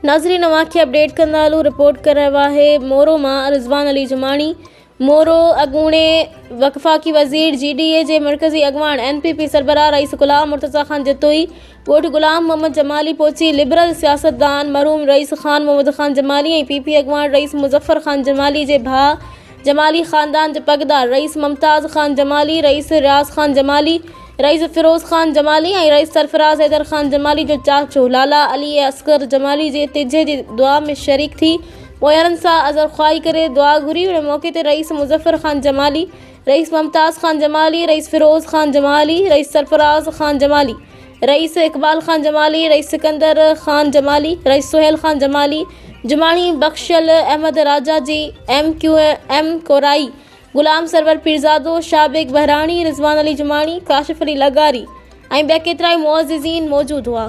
नाज़रीन अवांखे अपडेट कंदा हलूं। रिपोर्ट कर रहा है मोरो मां रिज़वान अली जमाणी। मोरो अॻूणे वफाक़ी वज़ीर GDA जे مرڪزي اڳواڻ NPP सरबरاه रئيس غلام مرتضي खान जतोई ॻोठ غلام मोहम्मद जमाली पहुची लिबरल सियासतदान मरहूम रईस खान मोहम्मद खान जमाली ऐं PP अॻवाण रईस मुज़फ़र खान जमाली जे भाउ जमाली ख़ानदान जे पगदार रईस मुमताज़ खान जमाली, रईस रियास खान जमाली, रईस फिरोज़ खान जमाली ऐं रईस सरबराह हैदर खान जमाली जो चाचो लाला अली असगर जमाली जे तिजे जी दुआ में शरीक थी पोयरनि सां अज़र ख़्वाही करे दुआ घुरी। उन मौक़े ते rice Muzaffar Khan Jamali, rice Mumtaz Khan Jamali, rice Firoz Khan Jamali, rice सरबराह Khan Jamali, rice Iqbal Khan Jamali, rice Sikandar Khan Jamali, rice Suhail Khan Jamali, जुमाणी बख्शल Ahmad राजा जी MQM कोराई, غلام सरवर पीरज़ादो, शाबिक बहराणी, रिज़वान अली जुमाणी, काशिफ अली लगारी ऐं ॿिया केतिरा ई मुअज़्ज़िज़ीन मौजूदु हुआ।